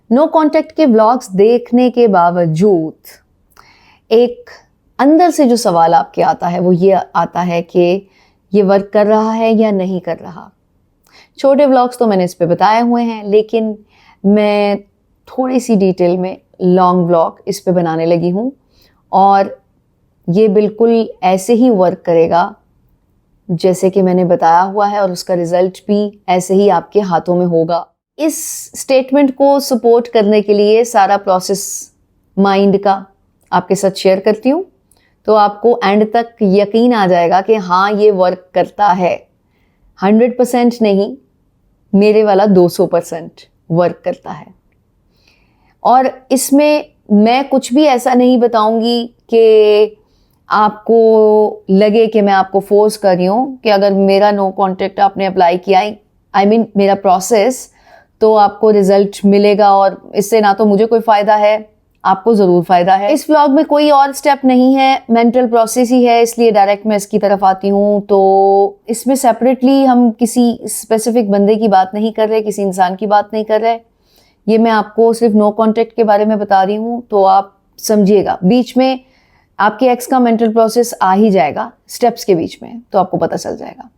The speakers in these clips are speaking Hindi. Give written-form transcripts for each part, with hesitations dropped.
नो कांटेक्ट के व्लॉग्स देखने के बावजूद एक अंदर से जो सवाल आपके आता है वो ये आता है कि ये वर्क कर रहा है या नहीं कर रहा। छोटे व्लॉग्स तो मैंने इस पे बताए हुए हैं, लेकिन मैं थोड़ी सी डिटेल में लॉन्ग व्लॉग इस पे बनाने लगी हूँ और ये बिल्कुल ऐसे ही वर्क करेगा जैसे कि मैंने बताया हुआ है, और उसका रिजल्ट भी ऐसे ही आपके हाथों में होगा। इस स्टेटमेंट को सपोर्ट करने के लिए सारा प्रोसेस माइंड का आपके साथ शेयर करती हूँ, तो आपको एंड तक यकीन आ जाएगा कि हाँ ये वर्क करता है। 100% नहीं, मेरे वाला 200% वर्क करता है। और इसमें मैं कुछ भी ऐसा नहीं बताऊंगी कि आपको लगे कि मैं आपको फोर्स कर रही हूँ कि अगर मेरा नो कॉन्टैक्ट आपने अप्लाई किया, आई मीन मेरा प्रोसेस, तो आपको रिजल्ट मिलेगा। और इससे ना तो मुझे कोई फ़ायदा है, आपको ज़रूर फ़ायदा है। इस व्लॉग में कोई और स्टेप नहीं है, मेंटल प्रोसेस ही है, इसलिए डायरेक्ट मैं इसकी तरफ आती हूँ। तो इसमें सेपरेटली हम किसी स्पेसिफिक बंदे की बात नहीं कर रहे, किसी इंसान की बात नहीं कर रहे। ये मैं आपको सिर्फ नो कॉन्टैक्ट के बारे में बता रही हूँ, तो आप समझिएगा। बीच में आपके एक्स का मेंटल प्रोसेस आ ही जाएगा स्टेप्स के बीच में, तो आपको पता चल जाएगा।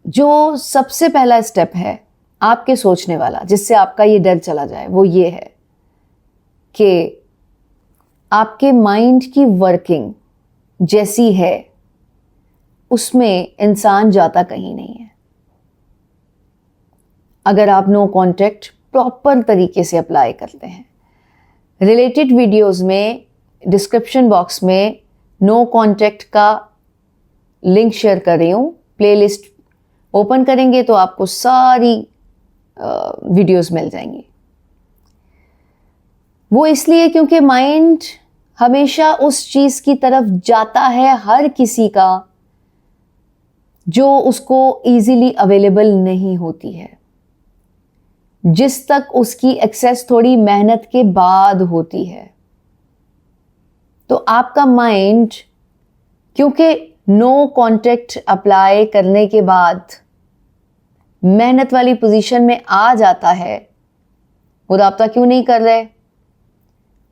जो सबसे पहला स्टेप है आपके सोचने वाला, जिससे आपका ये डर चला जाए, वो ये है कि आपके माइंड की वर्किंग जैसी है उसमें इंसान जाता कहीं नहीं है। अगर आप नो कॉन्टैक्ट प्रॉपर तरीके से अप्लाई करते हैं। रिलेटेड वीडियोस में डिस्क्रिप्शन बॉक्स में नो कॉन्टैक्ट का लिंक शेयर कर रही हूँ। प्लेलिस्ट ओपन करेंगे तो आपको सारी वीडियोस मिल जाएंगी। वो इसलिए क्योंकि माइंड हमेशा उस चीज़ की तरफ जाता है, हर किसी का, जो उसको इजीली अवेलेबल नहीं होती है, जिस तक उसकी एक्सेस थोड़ी मेहनत के बाद होती है। तो आपका माइंड क्योंकि नो कॉन्टैक्ट अप्लाई करने के बाद मेहनत वाली पोजीशन में आ जाता है, वो राब्ता क्यों नहीं कर रहे,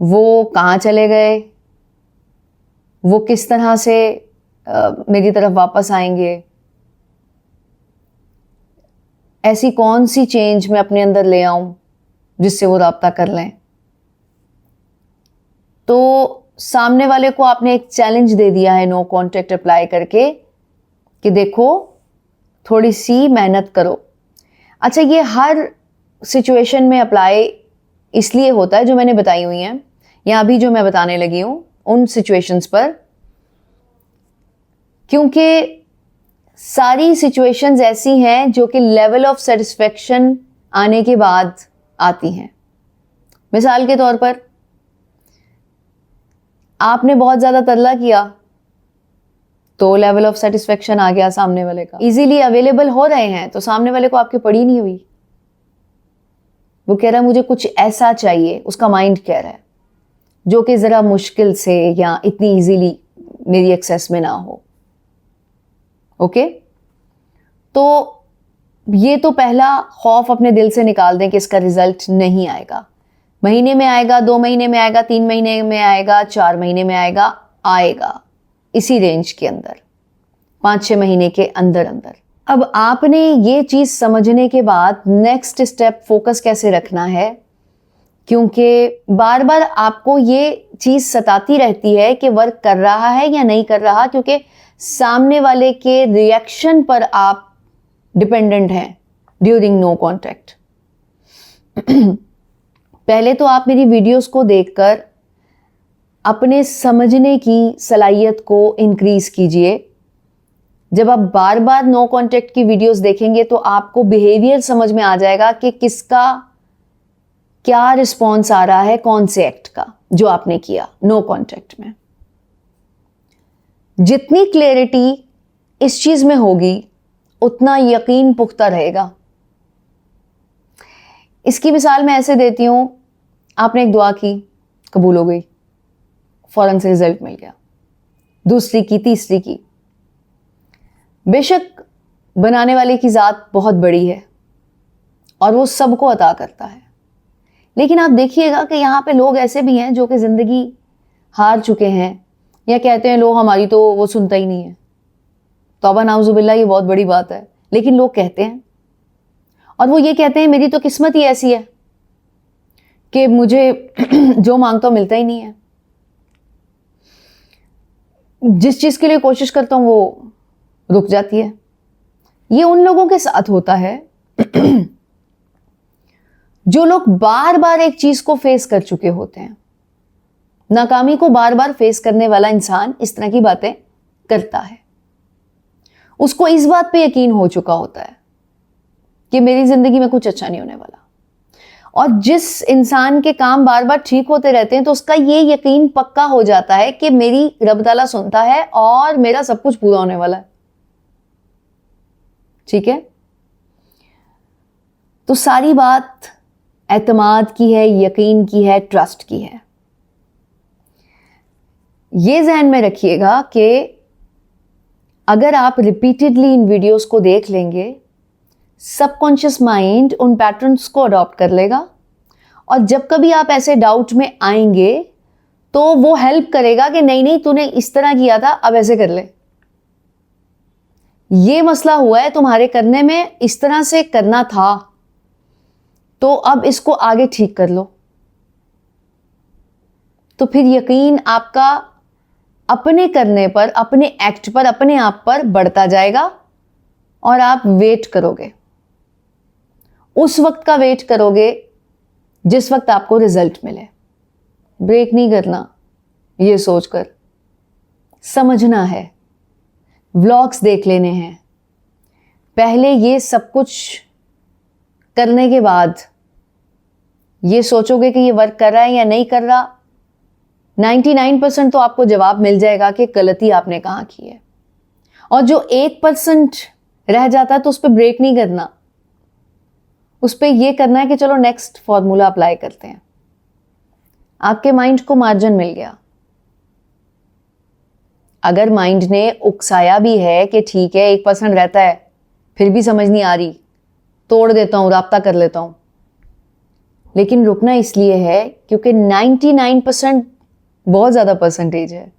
वो कहाँ चले गए, वो किस तरह से मेरी तरफ वापस आएंगे, ऐसी कौन सी चेंज मैं अपने अंदर ले आऊं जिससे वो राब्ता कर लें। तो सामने वाले को आपने एक चैलेंज दे दिया है नो कॉन्टैक्ट अप्लाई करके कि देखो थोड़ी सी मेहनत करो। अच्छा, ये हर सिचुएशन में अप्लाई इसलिए होता है जो मैंने बताई हुई हैं, या अभी जो मैं बताने लगी हूं उन सिचुएशंस पर, क्योंकि सारी सिचुएशंस ऐसी हैं जो कि लेवल ऑफ सेटिस्फेक्शन आने के बाद आती हैं। मिसाल के तौर पर, आपने बहुत ज्यादा तरला किया तो लेवल ऑफ सेटिस्फेक्शन आ गया सामने वाले का। इजीली अवेलेबल हो रहे हैं तो सामने वाले को आपकी पड़ी नहीं हुई, वो कह रहा है मुझे कुछ ऐसा चाहिए, उसका माइंड कह रहा है, जो कि जरा मुश्किल से या इतनी इजीली मेरी एक्सेस में ना हो। ओके, तो ये तो पहला खौफ अपने दिल से निकाल दें कि इसका रिजल्ट नहीं आएगा। महीने में आएगा, 2 महीने में आएगा, 3 महीने में आएगा, 4 महीने में आएगा, आएगा इसी रेंज के अंदर, 5-6 महीने के अंदर अंदर। अब आपने ये चीज समझने के बाद नेक्स्ट स्टेप फोकस कैसे रखना है, क्योंकि बार बार आपको ये चीज सताती रहती है कि वर्क कर रहा है या नहीं कर रहा, क्योंकि सामने वाले के रिएक्शन पर आप डिपेंडेंट हैं ड्यूरिंग नो कॉन्टैक्ट। पहले तो आप मेरी वीडियोस को देखकर अपने समझने की सलाहियत को इंक्रीज कीजिए। जब आप बार बार नो कॉन्टैक्ट की वीडियोस देखेंगे तो आपको बिहेवियर समझ में आ जाएगा कि किसका क्या रिस्पॉन्स आ रहा है, कौन से एक्ट का जो आपने किया नो कॉन्टैक्ट में। जितनी क्लैरिटी इस चीज में होगी उतना यकीन पुख्ता रहेगा। इसकी मिसाल मैं ऐसे देती हूं, आपने एक दुआ की, कबूल हो गई, फौरन से रिजल्ट मिल गया। दूसरी की, तीसरी की, बेशक बनाने वाले की ज़ात बहुत बड़ी है, और वो सबको अता करता है। लेकिन आप देखिएगा कि यहाँ पे लोग ऐसे भी हैं जो कि ज़िंदगी हार चुके हैं या कहते हैं लोग हमारी तो वो सुनता ही नहीं है। तौबा नाउजुबिल्ला, ये बहुत बड़ी बात है, लेकिन लोग कहते हैं। और वो ये कहते हैं मेरी तो किस्मत ही ऐसी है कि मुझे जो मांगता हूँ मिलता ही नहीं है, जिस चीज़ के लिए कोशिश करता हूँ वो रुक जाती है। ये उन लोगों के साथ होता है जो लोग बार बार एक चीज को फेस कर चुके होते हैं। नाकामी को बार बार फेस करने वाला इंसान इस तरह की बातें करता है। उसको इस बात पे यकीन हो चुका होता है कि मेरी जिंदगी में कुछ अच्छा नहीं होने वाला। और जिस इंसान के काम बार बार ठीक होते रहते हैं तो उसका ये यकीन पक्का हो जाता है कि मेरी रब ताला सुनता है और मेरा सब कुछ पूरा होने वाला है। ठीक है, तो सारी बात एतमाद की है, यकीन की है, ट्रस्ट की है। ये ज़हन में रखिएगा कि अगर आप रिपीटेडली इन वीडियोस को देख लेंगे, सबकॉन्शियस माइंड उन पैटर्न्स को अडॉप्ट कर लेगा और जब कभी आप ऐसे डाउट में आएंगे तो वो हेल्प करेगा कि नहीं नहीं तूने इस तरह किया था, अब ऐसे कर ले। ये मसला हुआ है तुम्हारे करने में, इस तरह से करना था, तो अब इसको आगे ठीक कर लो। तो फिर यकीन आपका अपने करने पर, अपने एक्ट पर, अपने आप पर बढ़ता जाएगा और आप वेट करोगे। उस वक्त का वेट करोगे जिस वक्त आपको रिजल्ट मिले। ब्रेक नहीं करना ये सोचकर, समझना है, व्लॉग्स देख लेने हैं। पहले ये सब कुछ करने के बाद ये सोचोगे कि ये वर्क कर रहा है या नहीं कर रहा, 99% तो आपको जवाब मिल जाएगा कि गलती आपने कहाँ की है। और जो 1% रह जाता है तो उस पर ब्रेक नहीं करना, उस पर यह करना है कि चलो नेक्स्ट फॉर्मूला अप्लाई करते हैं। आपके माइंड को मार्जिन मिल गया। अगर माइंड ने उकसाया भी है कि ठीक है 1% रहता है फिर भी समझ नहीं आ रही, तोड़ देता हूं, राब्ता कर लेता हूं, लेकिन रुकना इसलिए है क्योंकि 99% बहुत ज़्यादा परसेंटेज है।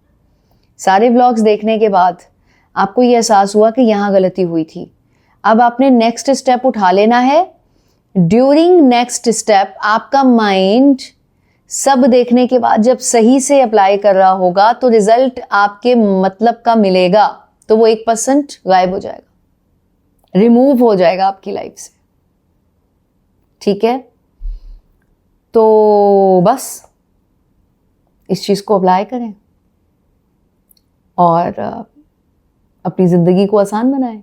सारे व्लॉग्स देखने के बाद आपको ये एहसास हुआ कि यहाँ गलती हुई थी। अब आपने नेक्स्ट स्टेप उठा लेना है। ड्यूरिंग नेक्स्ट स्टेप आपका माइंड सब देखने के बाद जब सही से अप्लाई कर रहा होगा तो रिजल्ट आपके मतलब का मिलेगा, तो वो 1% गायब हो जाएगा, रिमूव हो जाएगा आपकी लाइफ से। ठीक है, तो बस इस चीज को अप्लाई करें और अपनी जिंदगी को आसान बनाएं।